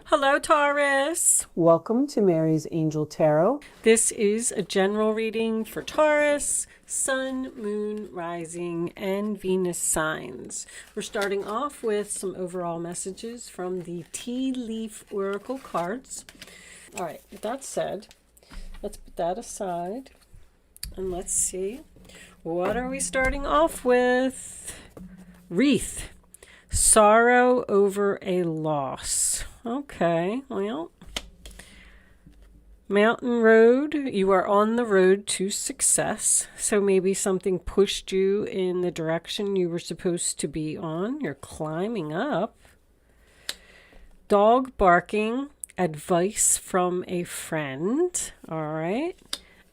Hello, Taurus. Welcome to Mary's Angel Tarot. This is a general reading for Taurus, Sun, Moon, Rising, and Venus signs. We're starting off with some overall messages from the Tea Leaf Oracle cards. All right, with that said, let's put that aside and let's see. What are we starting off with? Wreath. Sorrow over a loss. Okay, well, Mountain Road, you are on the road to success. So maybe something pushed you in the direction you were supposed to be on. You're climbing up. Dog barking, advice from a friend. All right.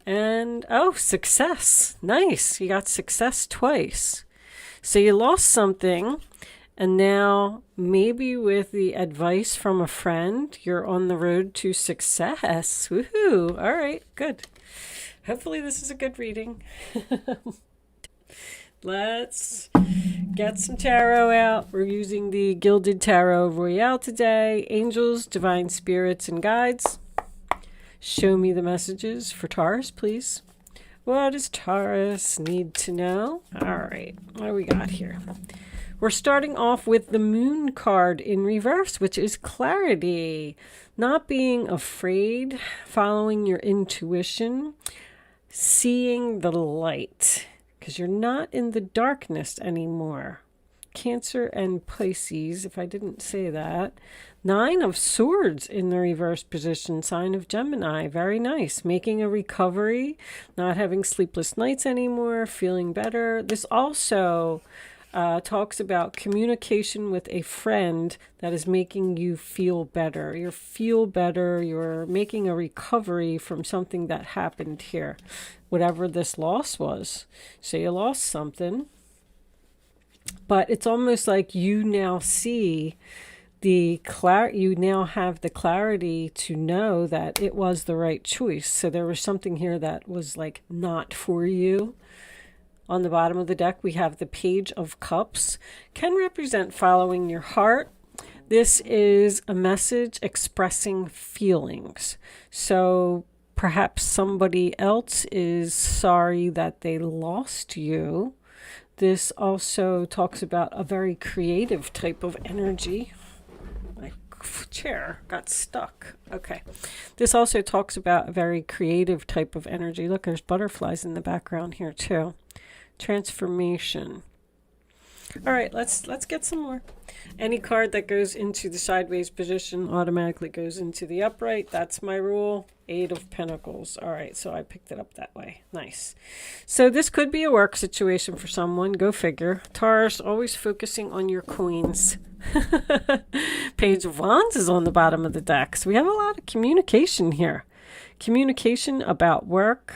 And, oh, success. Nice. You got success twice. So you lost something. And now, maybe with the advice from a friend, you're on the road to success. Woohoo! All right, good. Hopefully this is a good reading. Let's get some tarot out. We're using the Gilded Tarot Royale today. Angels, divine spirits, and guides. Show me the messages for Taurus, please. What does Taurus need to know? All right, what do we got here? We're starting off with the Moon card in reverse, which is clarity. Not being afraid, following your intuition, seeing the light, because you're not in the darkness anymore. Cancer and Pisces, if I didn't say that. 9 of Swords in the reverse position, sign of Gemini. Very nice. Making a recovery, not having sleepless nights anymore, feeling better. This also talks about communication with a friend that is making you feel better. You feel better. You're making a recovery from something that happened here, whatever this loss was. So you lost something, but it's almost like you now see you now have the clarity to know that it was the right choice. So there was something here that was like not for you. On the bottom of the deck, we have the Page of Cups. Can represent following your heart. This is a message expressing feelings. So perhaps somebody else is sorry that they lost you. This also talks about a very creative type of energy. My chair got stuck. Okay. This also talks about a very creative type of energy. Look, there's butterflies in the background here too. Transformation. All right, let's get some more. Any card that goes into the sideways position automatically goes into the upright. That's my rule. 8 of Pentacles. All right, so I picked it up that way. Nice. So this could be a work situation for someone. Go figure. Taurus, always focusing on your queens. Page of Wands is on the bottom of the deck. So we have a lot of communication here. Communication about work.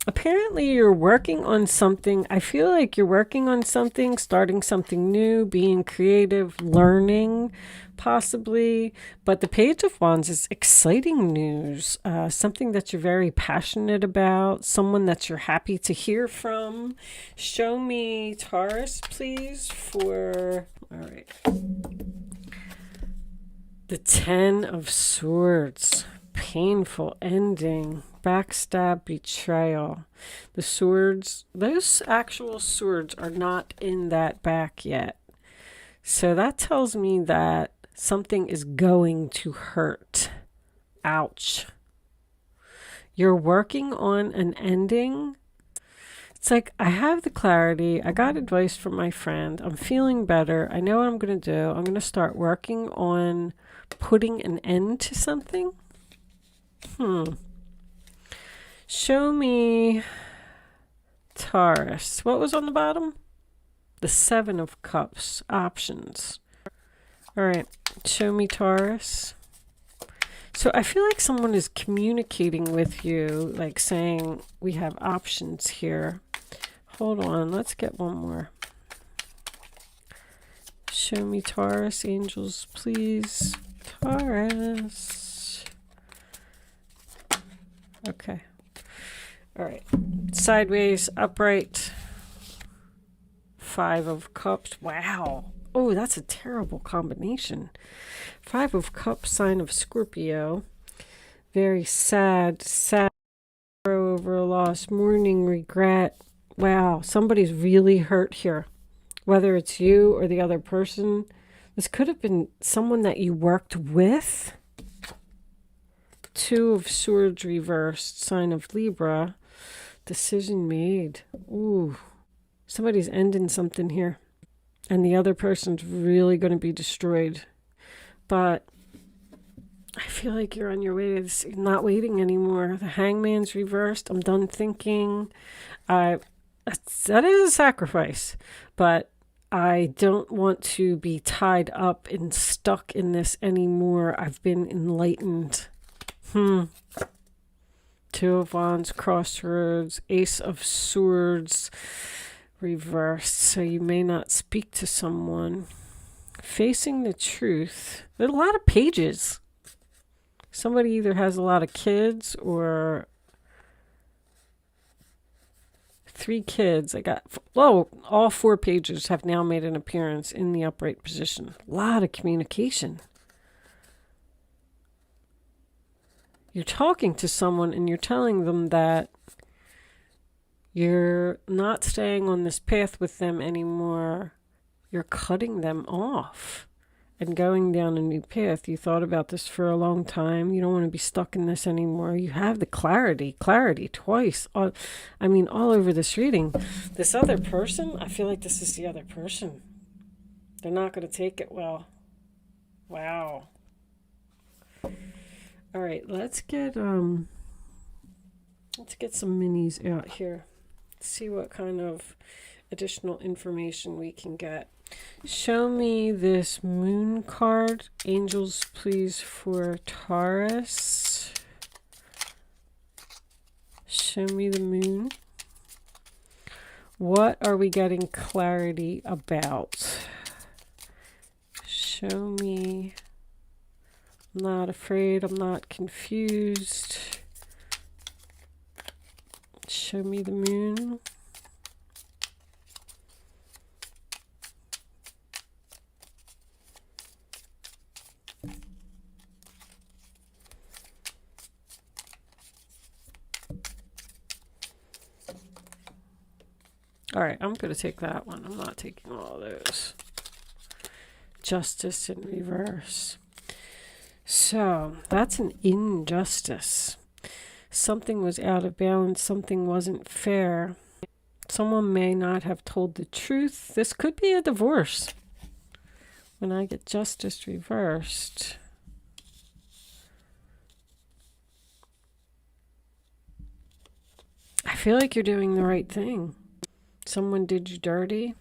Apparently you're working on something. I feel like you're working on something, starting something new, being creative, learning, possibly. But the Page of Wands is exciting news, something that you're very passionate about, someone that you're happy to hear from. Show me, Taurus, please, for, all right, the 10 of Swords. Painful ending. Backstab, betrayal. The swords, those actual swords are not in that back yet. So that tells me that something is going to hurt. Ouch. You're working on an ending. It's like, I have the clarity. I got advice from my friend. I'm feeling better. I know what I'm going to do. I'm going to start working on putting an end to something. Show me, Taurus. What was on the bottom? The 7 of Cups. Options. All right. Show me, Taurus. So I feel like someone is communicating with you, like saying, we have options here. Hold on. Let's get one more. Show me, Taurus. Angels, please. Taurus. Okay. All right, sideways, upright, 5 of Cups. Wow, Oh, that's a terrible combination. 5 of Cups, sign of Scorpio. Very sad, sorrow over a loss, mourning, regret. Wow, somebody's really hurt here. Whether it's you or the other person. This could have been someone that you worked with. 2 of Swords reversed, sign of Libra. Decision made. Ooh, somebody's ending something here. And the other person's really going to be destroyed. But I feel like you're on your way to this. You're not waiting anymore. The Hangman's reversed. I'm done thinking. That is a sacrifice. But I don't want to be tied up and stuck in this anymore. I've been enlightened. 2 of Wands, crossroads, Ace of Swords, reversed. So you may not speak to someone. Facing the truth. There's a lot of pages. Somebody either has a lot of kids or 3 kids. I got, all 4 pages have now made an appearance in the upright position. A lot of communication. You're talking to someone and you're telling them that you're not staying on this path with them anymore. You're cutting them off and going down a new path. You thought about this for a long time. You don't want to be stuck in this anymore. You have the clarity twice. All over this reading. This other person, I feel like this is the other person. They're not going to take it well. Wow. All right, let's get some minis out here. See what kind of additional information we can get. Show me this moon card. Angels, please, for Taurus. Show me the moon. What are we getting clarity about? Show me. I'm not afraid. I'm not confused. Show me the moon. All right, I'm going to take that one. I'm not taking all those. Justice in reverse. So that's an injustice. Something was out of balance. Something wasn't fair. Someone may not have told the truth. This could be a divorce. When I get justice reversed. I feel like you're doing the right thing. Someone did you dirty.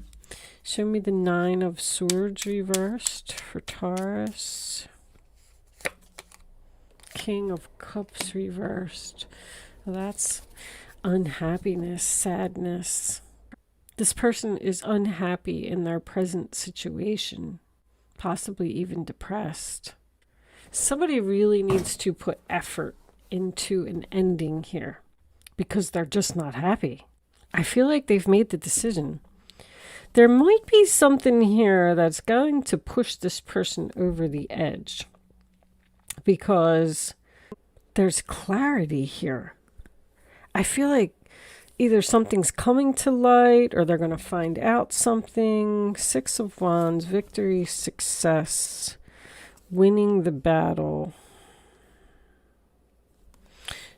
Show me the 9 of Swords reversed for Taurus. King of Cups reversed. Well, that's unhappiness, sadness. This person is unhappy in their present situation, possibly even depressed. Somebody really needs to put effort into an ending here because they're just not happy. I feel like they've made the decision. There might be something here that's going to push this person over the edge because there's clarity here. I feel like either something's coming to light or they're going to find out something. 6 of Wands, victory, success, winning the battle.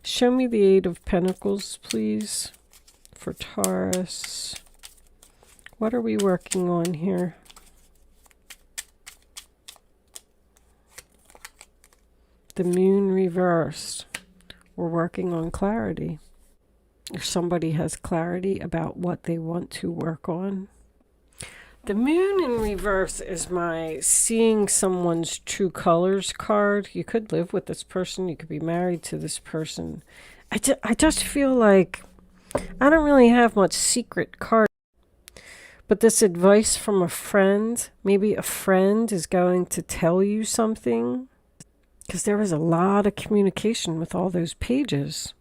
Show me the 8 of Pentacles, please, for Taurus. What are we working on here? The moon reversed. We're working on clarity. Or somebody has clarity about what they want to work on. The moon in reverse is my seeing someone's true colors card. You could live with this person. You could be married to this person. I just feel like I don't really have much secret card. But this advice from a friend, maybe a friend is going to tell you something. Because there was a lot of communication with all those pages.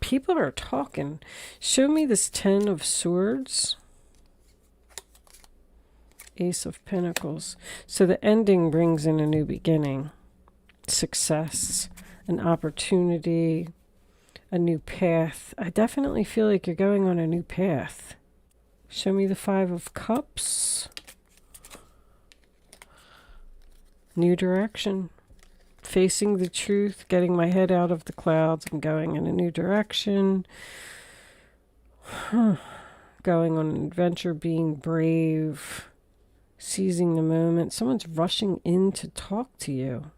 People are talking. Show me this 10 of Swords. Ace of Pentacles. So the ending brings in a new beginning, success, an opportunity, a new path. I definitely feel like you're going on a new path. Show me the Five of Cups. New direction. Facing the truth, getting my head out of the clouds and going in a new direction. Going on an adventure, being brave, seizing the moment. Someone's rushing in to talk to you.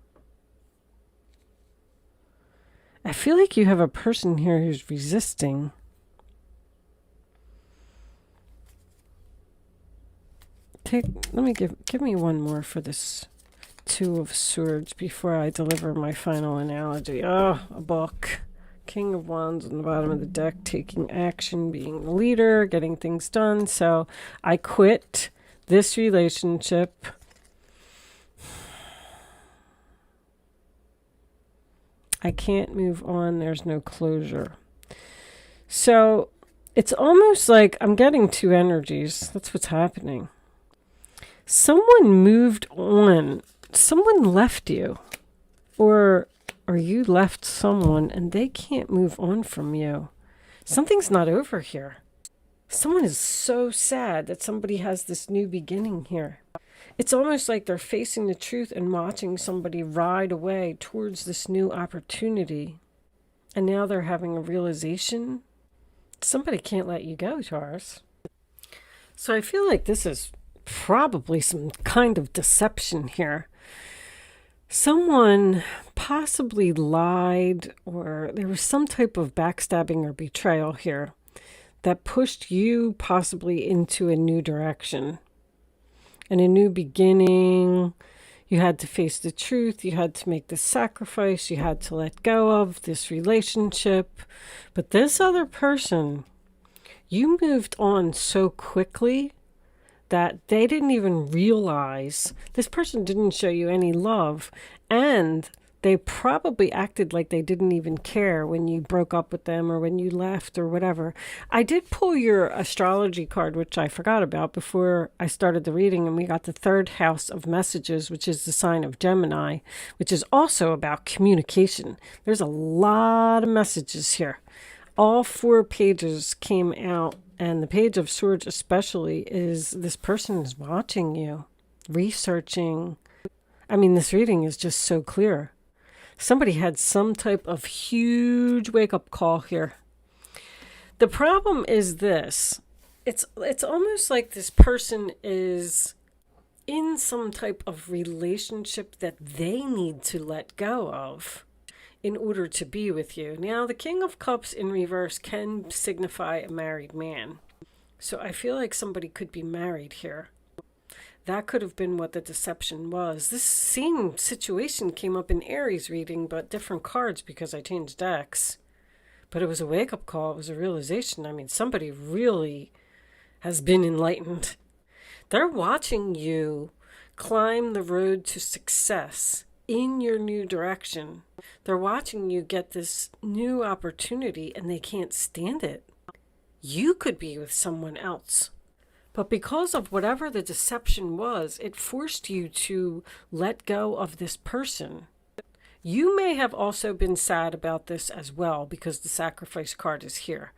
I feel like you have a person here who's resisting. Let me give me one more for this Two of Swords before I deliver my final analogy. Oh, a book. King of Wands on the bottom of the deck, taking action, being the leader, getting things done. So I quit this relationship. I can't move on. There's no closure. So it's almost like I'm getting two energies. That's what's happening. Someone moved on. Someone left you. Or you left someone and they can't move on from you. Something's not over here. Someone is so sad that somebody has this new beginning here. It's almost like they're facing the truth and watching somebody ride away towards this new opportunity. And now they're having a realization. Somebody can't let you go, Taurus. So I feel like this is probably some kind of deception here. Someone possibly lied, or there was some type of backstabbing or betrayal here that pushed you possibly into a new direction and a new beginning. You had to face the truth. You had to make the sacrifice. You had to let go of this relationship. But this other person, you moved on so quickly that they didn't even realize. This person didn't show you any love, and they probably acted like they didn't even care when you broke up with them or when you left or whatever. I did pull your astrology card, which I forgot about before I started the reading, and we got the third house of messages, which is the sign of Gemini, which is also about communication. There's a lot of messages here. All 4 pages came out, and the Page of Swords especially is this person is watching you, researching. I mean, this reading is just so clear. Somebody had some type of huge wake-up call here. The problem is this. It's almost like this person is in some type of relationship that they need to let go of in order to be with you. Now, the King of Cups in reverse can signify a married man. So I feel like somebody could be married here. That could have been what the deception was. This same situation came up in Aries reading, but different cards because I changed decks. But it was a wake-up call. It was a realization. I mean, somebody really has been enlightened. They're watching you climb the road to success in your new direction. They're watching you get this new opportunity and they can't stand it. You could be with someone else. But because of whatever the deception was, it forced you to let go of this person. You may have also been sad about this as well because the sacrifice card is here.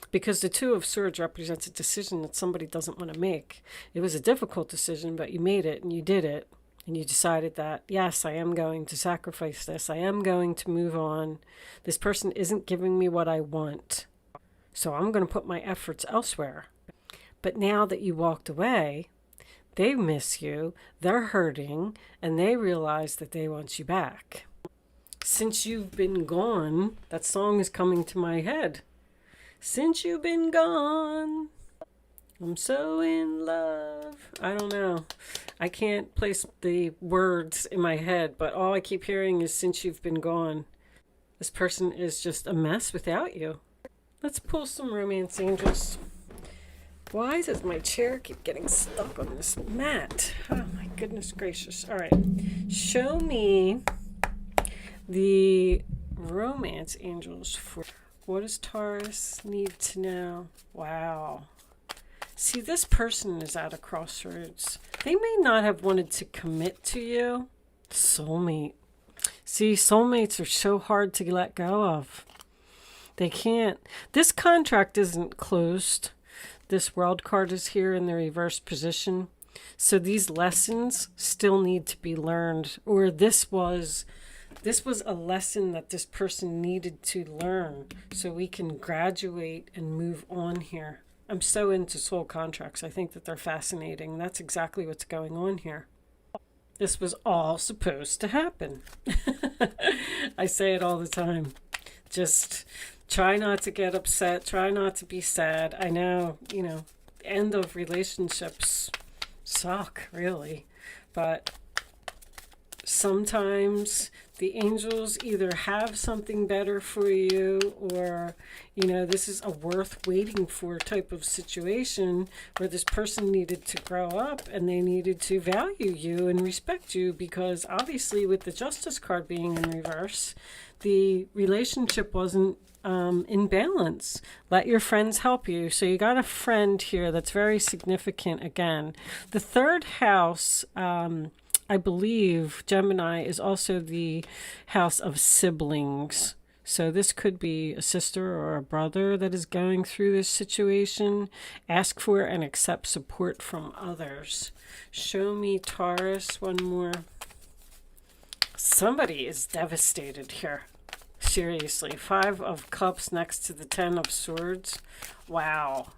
Because the Two of Swords represents a decision that somebody doesn't want to make. It was a difficult decision, but you made it and you did it. And you decided that, yes, I am going to sacrifice this. I am going to move on. This person isn't giving me what I want. So I'm going to put my efforts elsewhere. But now that you walked away, they miss you, they're hurting, and they realize that they want you back. Since you've been gone, that song is coming to my head. Since you've been gone, I'm so in love. I don't know. I can't place the words in my head, but all I keep hearing is since you've been gone. This person is just a mess without you. Let's pull some romance angels. Why does my chair keep getting stuck on this mat? Oh my goodness gracious. All right. Show me the romance angels for what does Taurus need to know? Wow. See, this person is at a crossroads. They may not have wanted to commit to you. Soulmate. See, soulmates are so hard to let go of. They can't. This contract isn't closed. This World card is here in the reverse position. So these lessons still need to be learned. Or this was a lesson that this person needed to learn so we can graduate and move on here. I'm so into soul contracts. I think that they're fascinating. That's exactly what's going on here. This was all supposed to happen. I say it all the time. Just try not to get upset. Try not to be sad. I know, end of relationships suck, really. But sometimes the angels either have something better for you, or, this is a worth waiting for type of situation where this person needed to grow up and they needed to value you and respect you, because obviously with the Justice card being in reverse, the relationship wasn't in balance. Let your friends help you. So you got a friend here that's very significant again. The third house, I believe, Gemini, is also the house of siblings. So this could be a sister or a brother that is going through this situation. Ask for and accept support from others. Show me Taurus one more. Somebody is devastated here. Seriously. 5 of Cups next to the 10 of Swords. Wow.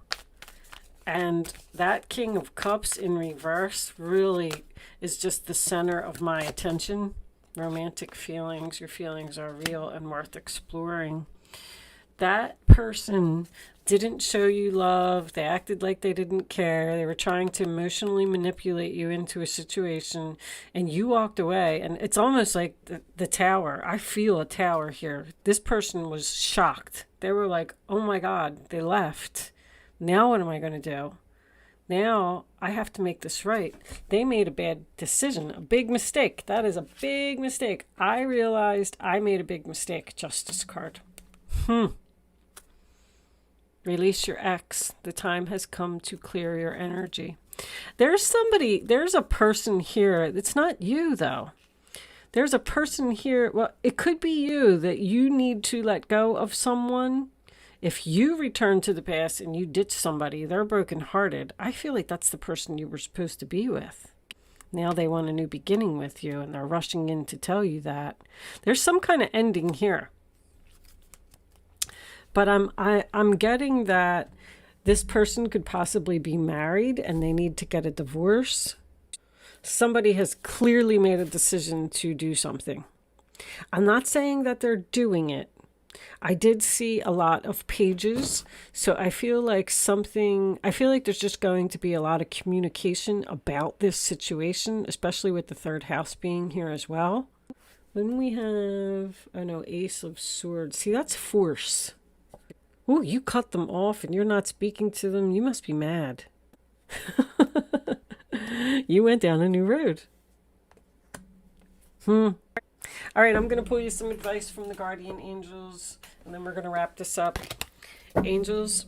And that King of Cups in reverse really is just the center of my attention. Romantic feelings. Your feelings are real and worth exploring. That person didn't show you love. They acted like they didn't care. They were trying to emotionally manipulate you into a situation, and you walked away. And it's almost like the tower. I feel a tower here. This person was shocked. They were like, oh my God, they left. Now what am I going to do? Now I have to make this right. They made a bad decision, a big mistake. That is a big mistake. I realized I made a big mistake. Justice card. Release your ex. The time has come to clear your energy. There's a person here. It's not you, though. There's a person here. Well, it could be you, that you need to let go of someone. If you return to the past and you ditch somebody, they're brokenhearted. I feel like that's the person you were supposed to be with. Now they want a new beginning with you, and they're rushing in to tell you that. There's some kind of ending here. But I'm getting that this person could possibly be married and they need to get a divorce. Somebody has clearly made a decision to do something. I'm not saying that they're doing it. I did see a lot of pages, so I feel like there's just going to be a lot of communication about this situation, especially with the third house being here as well. Then we have, Ace of Swords. See, that's force. Oh, you cut them off and you're not speaking to them. You must be mad. You went down a new road. All right, I'm going to pull you some advice from the guardian angels, and then we're going to wrap this up. Angels,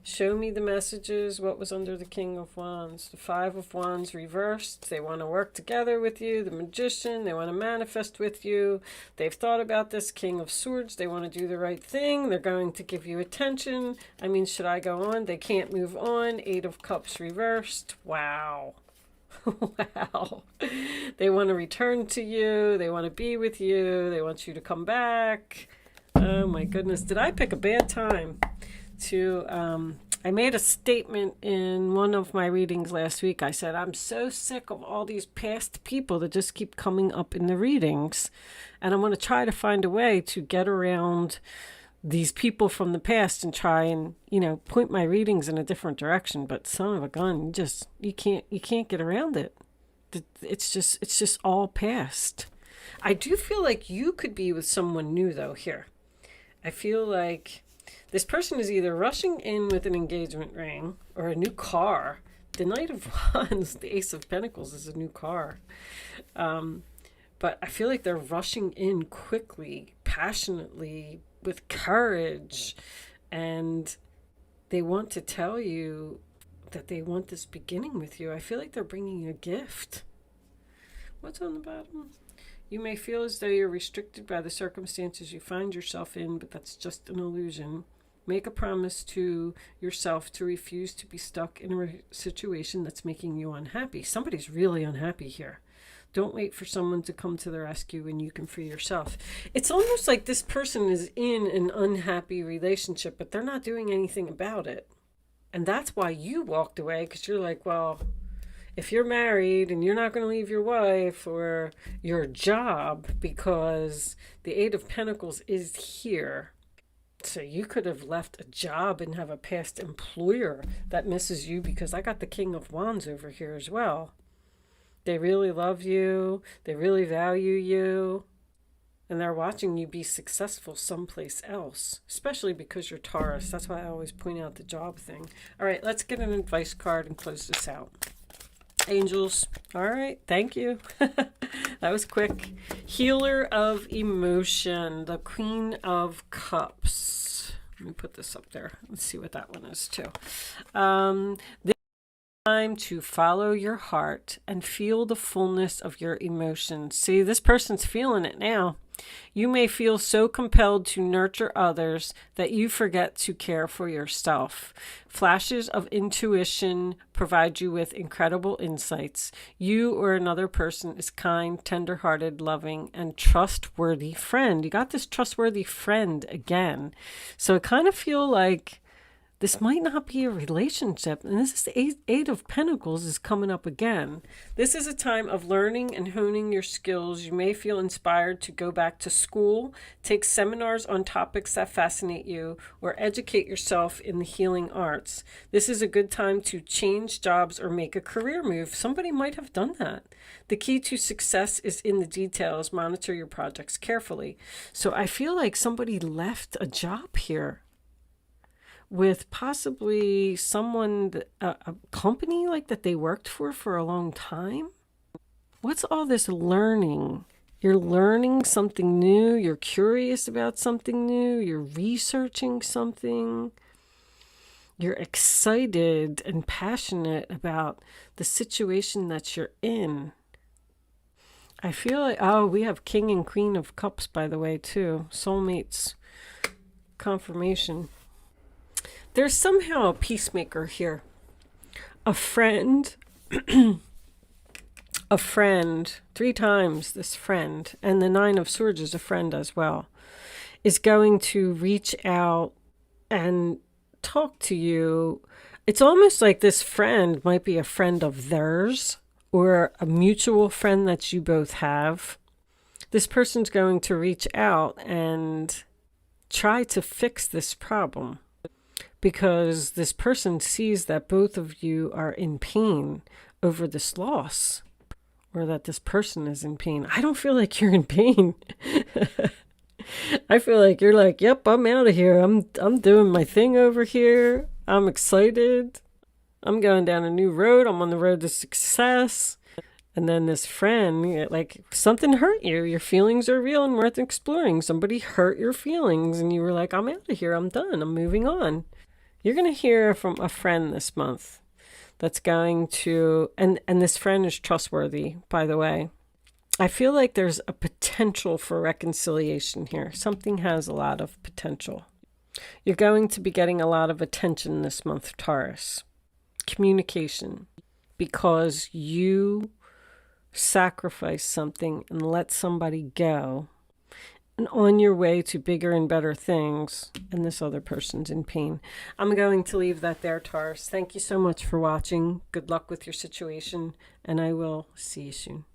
show me the messages. What was under the King of Wands? The 5 of Wands reversed. They want to work together with you. The Magician, they want to manifest with you. They've thought about this. King of Swords, they want to do the right thing. They're going to give you attention. I mean, should I go on? They can't move on. 8 of Cups reversed. Wow. Wow. They want to return to you. They want to be with you. They want you to come back. Oh my goodness. Did I pick a bad time to I made a statement in one of my readings last week. I said, I'm so sick of all these past people that just keep coming up in the readings. And I'm going to try to find a way to get around these people from the past and try and, point my readings in a different direction. But son of a gun, you can't get around it. It's just all past. I do feel like you could be with someone new though here. I feel like this person is either rushing in with an engagement ring or a new car. The Knight of Wands, the Ace of Pentacles, is a new car. But I feel like they're rushing in quickly, passionately, with courage, and they want to tell you that they want this beginning with you. I feel like they're bringing you a gift. What's on the bottom? You may feel as though you're restricted by the circumstances you find yourself in, but that's just an illusion. Make a promise to yourself to refuse to be stuck in a situation that's making you unhappy. Somebody's really unhappy here. Don't wait for someone to come to the rescue when you can free yourself. It's almost like this person is in an unhappy relationship, but they're not doing anything about it. And that's why you walked away, because you're like, well, if you're married and you're not going to leave your wife or your job, because the Eight of Pentacles is here. So you could have left a job and have a past employer that misses you, because I got the King of Wands over here as well. They really love you. They really value you. And they're watching you be successful someplace else, especially because you're Taurus. That's why I always point out the job thing. All right, let's get an advice card and close this out. Angels. All right, thank you. That was quick. Healer of emotion, the Queen of Cups. Let me put this up there. Let's see what that one is too. This time to follow your heart and feel the fullness of your emotions. See, this person's feeling it now. You may feel so compelled to nurture others that you forget to care for yourself. Flashes of intuition provide you with incredible insights. You or another person is kind, tender-hearted, loving, and trustworthy friend. You got this trustworthy friend again. So I kind of feel like this might not be a relationship. And this is the Eight of Pentacles is coming up again. This is a time of learning and honing your skills. You may feel inspired to go back to school, take seminars on topics that fascinate you, or educate yourself in the healing arts. This is a good time to change jobs or make a career move. Somebody might have done that. The key to success is in the details. Monitor your projects carefully. So I feel like somebody left a job here with possibly someone, a company like that they worked for a long time. What's all this learning? You're learning something new. You're curious about something new. You're researching something. You're excited and passionate about the situation that you're in. I feel like, oh, we have King and Queen of Cups, by the way, too. Soulmates confirmation. There's somehow a peacemaker here. A friend, a friend, 3 times this friend, and the Nine of Swords is a friend as well, is going to reach out and talk to you. It's almost like this friend might be a friend of theirs or a mutual friend that you both have. This person's going to reach out and try to fix this problem, because this person sees that both of you are in pain over this loss, or that this person is in pain. I don't feel like you're in pain. I feel like you're like, yep, I'm out of here. I'm doing my thing over here. I'm excited. I'm going down a new road. I'm on the road to success. And then this friend, like, something hurt you. Your feelings are real and worth exploring. Somebody hurt your feelings and you were like, I'm out of here. I'm done. I'm moving on. You're going to hear from a friend this month that's going to, and this friend is trustworthy, by the way. I feel like there's a potential for reconciliation here. Something has a lot of potential. You're going to be getting a lot of attention this month, Taurus. Communication, because you sacrifice something and let somebody go, and on your way to bigger and better things, and this other person's in pain. I'm going to leave that there, Taurus. Thank you so much for watching. Good luck with your situation, and I will see you soon.